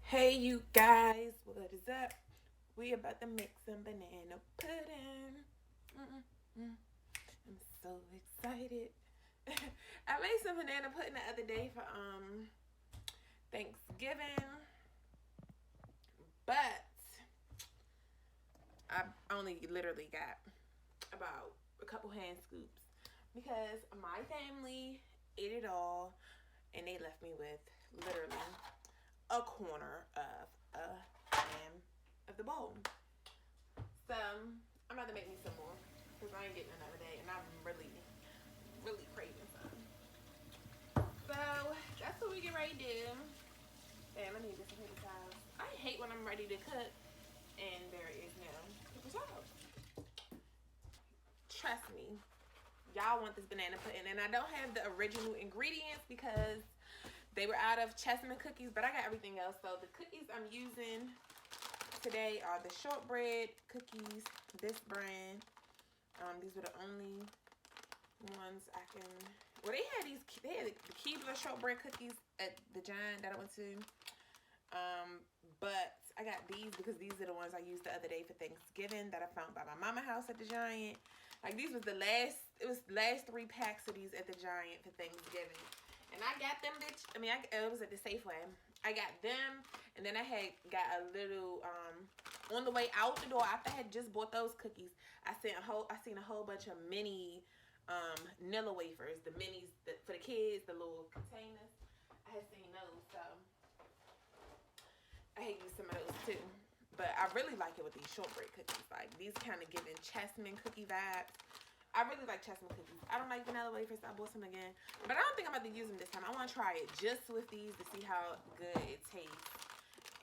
Hey you guys, what is up? We about to make some banana pudding. Mm-mm-mm. I'm so excited. I made some banana pudding the other day for Thanksgiving, but I only literally got about a couple hand scoops because my family ate it all and they left me with literally a corner of a ham of the bowl. So I'm about to make me some more because I ain't getting another day, and I'm really, really craving some. So that's what we get ready to do. And let me get some paper towels. I hate when I'm ready to cook and there is no paper towels. Trust me, y'all want this banana pudding, and I don't have the original ingredients because they were out of Chessman Cookies, but I got everything else. So the cookies I'm using today are the shortbread cookies, this brand. These were the only ones I can. Well, they had the Keebler shortbread cookies at the Giant that I went to. But I got these because these are the ones I used the other day for Thanksgiving that I found by my mama house at the Giant. Like these was the last. It was the last 3 packs of these at the Giant for Thanksgiving. And I got them, bitch. It was at the Safeway. I got them, and then I had got a little on the way out the door after I had just bought those cookies. I seen a whole bunch of mini Nilla wafers, the minis for the kids, the little containers. I had seen those, so I had used some of those too. But I really like it with these shortbread cookies. Like these kind of giving Chessman cookie vibes. I really like Chessman Cookies. I don't like vanilla wafers. I bought some again. But I don't think I'm about to use them this time. I want to try it just with these to see how good it tastes.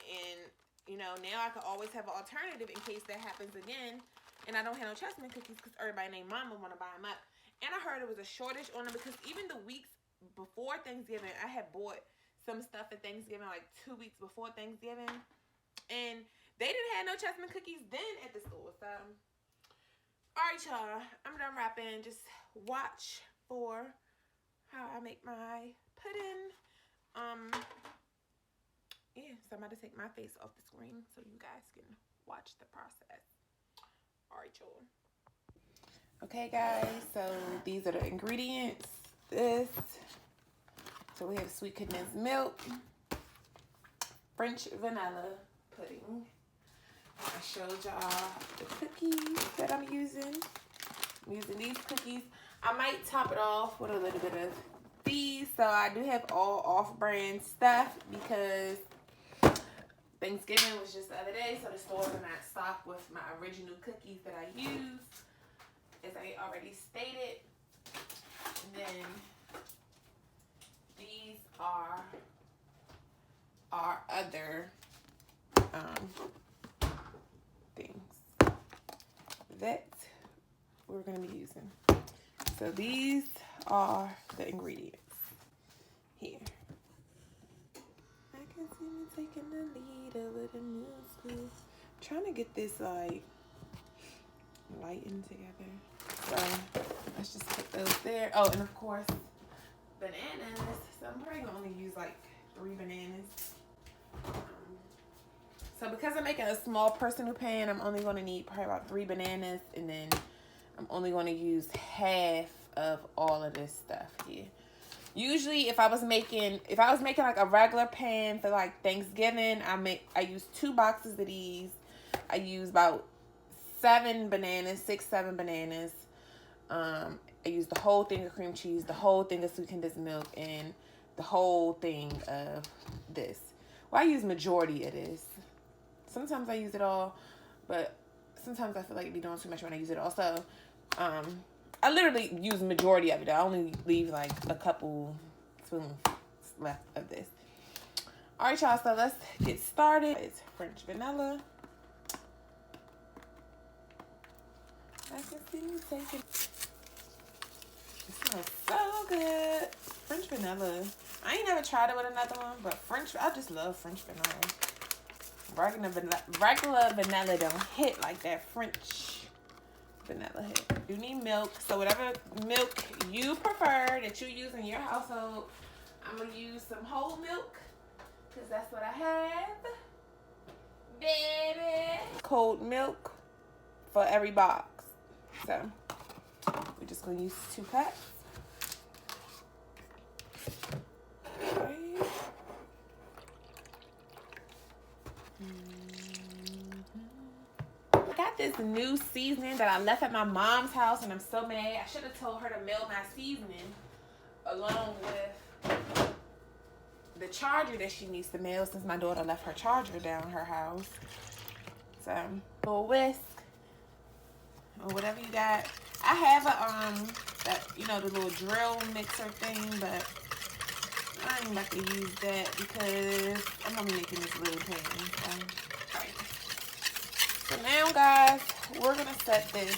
And, you know, now I could always have an alternative in case that happens again. And I don't have no Chessman Cookies because everybody named Mama want to buy them up. And I heard it was a shortage on them because even the weeks before Thanksgiving, I had bought some stuff for Thanksgiving like 2 weeks before Thanksgiving. And they didn't have no Chessman Cookies then at the store. So alright, y'all. I'm done rapping. Just watch for how I make my pudding. Yeah, so I'm about to take my face off the screen so you guys can watch the process. Alright, y'all. Okay, guys. So these are the ingredients. So we have sweet condensed milk, French vanilla pudding. I showed y'all the cookies that I'm using. I'm using these cookies. I might top it off with a little bit of these. So I do have all off-brand stuff because Thanksgiving was just the other day. So the stores are not stocked with my original cookies that I use, as I already stated. And then these are our other things that we're going to be using. So these are the ingredients here. I can see me taking the lead over the new school. I'm trying to get this like lightened together. So let's just put those there. Oh, and of course bananas. So I'm probably gonna only use like 3 bananas. So because I'm making a small personal pan, I'm only going to need probably about 3 bananas, and then I'm only going to use half of all of this stuff here. Usually, if I was making like a regular pan for like Thanksgiving, I use 2 boxes of these. I use about 7 bananas, 7 bananas. I use the whole thing of cream cheese, the whole thing of sweet condensed milk, and the whole thing of this. Well, I use majority of this. Sometimes I use it all, but sometimes I feel like it'd be doing too much when I use it all. So, I literally use majority of it. I only leave like a couple spoons left of this. All right, y'all. So let's get started. It's French vanilla. I can see you taking. It smells so good. French vanilla. I ain't never tried it with another one, but I just love French vanilla. Regular vanilla don't hit like that French vanilla hit. You need milk. So whatever milk you prefer that you use in your household, I'm going to use some whole milk because that's what I have. baby. Cold milk for every box. So we're just gonna use 2 cups. Okay. I got this new seasoning that I left at my mom's house and I'm so mad. I should have told her to mail my seasoning along with the charger that she needs to mail since my daughter left her charger down her house. So, a little whisk or whatever you got. I have a that, you know, the little drill mixer thing, but I ain't about to use that because I'm gonna be making this little pan. So now, guys, we're gonna set this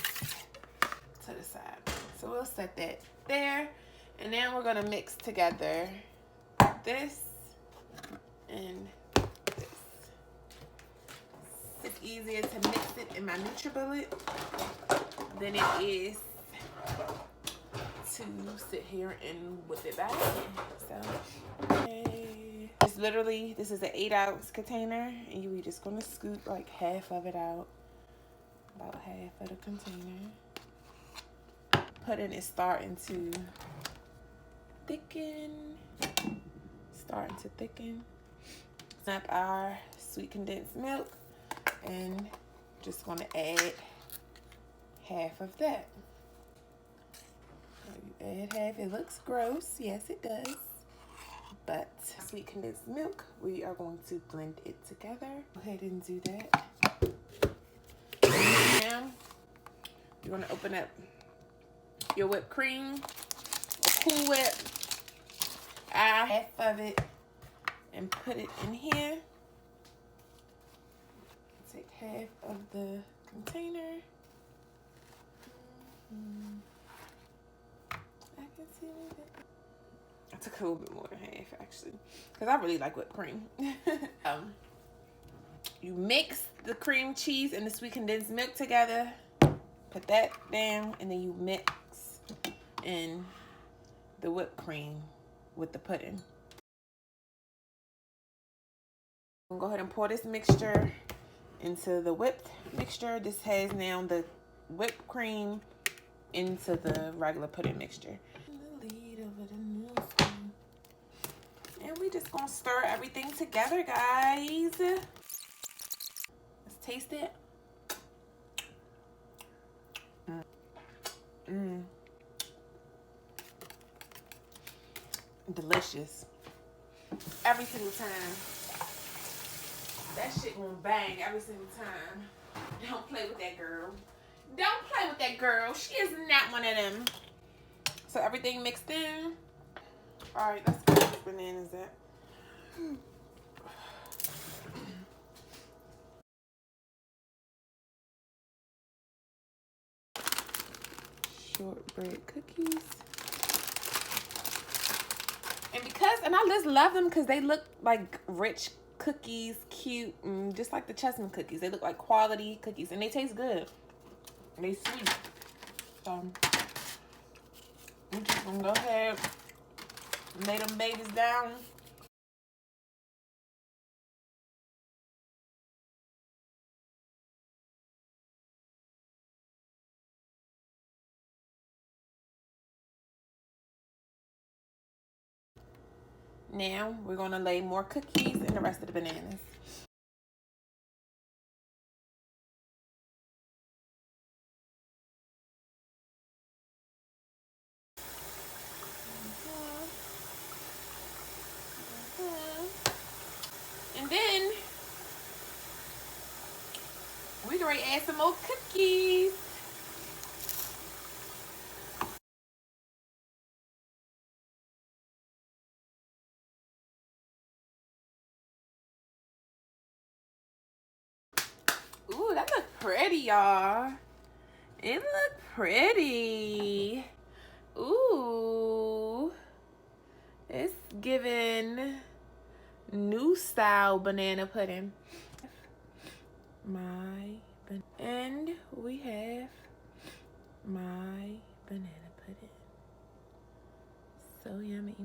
to the side. So we'll set that there, and now we're gonna mix together this and this. It's easier to mix it in my NutriBullet than it is to sit here and whip it back in. So, okay. It's literally, this is an 8-ounce container, and you're just gonna scoop like half of it out, about half of the container. Pudding is starting to thicken. Snap our sweet condensed milk, and just gonna add half of that. You add half. It looks gross, yes it does, but sweet condensed milk, we are going to blend it together. Go ahead and do that. Now you're gonna open up your whipped cream, or Cool Whip, half of it, and put it in here. Take half of the container. I can see that. I took a little bit more than half, actually, because I really like whipped cream. You mix the cream cheese and the sweet condensed milk together. Put that down, and then you mix in the whipped cream with the pudding. I'm gonna go ahead and pour this mixture into the whipped mixture. This has now the whipped cream into the regular pudding mixture. And we just gonna stir everything together, guys. Let's taste it. Delicious. Every single time. That shit gonna bang every single time. Don't play with that girl. Don't play with that girl. She is not one of them. So everything mixed in. Alright, let's get these bananas at. Shortbread cookies. And I just love them because they look like rich cookies, cute, just like the Chessman cookies. They look like quality cookies, and they taste good. And they sweet. So we're just gonna go ahead and lay them babies down. Now we're gonna lay more cookies and the rest of the bananas. And then we can add some more cookies. Ooh, that looks pretty, y'all. It looks pretty. Ooh. It's giving new style banana pudding. And we have my banana pudding. So yummy.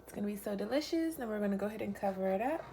It's gonna be so delicious. Now we're gonna go ahead and cover it up.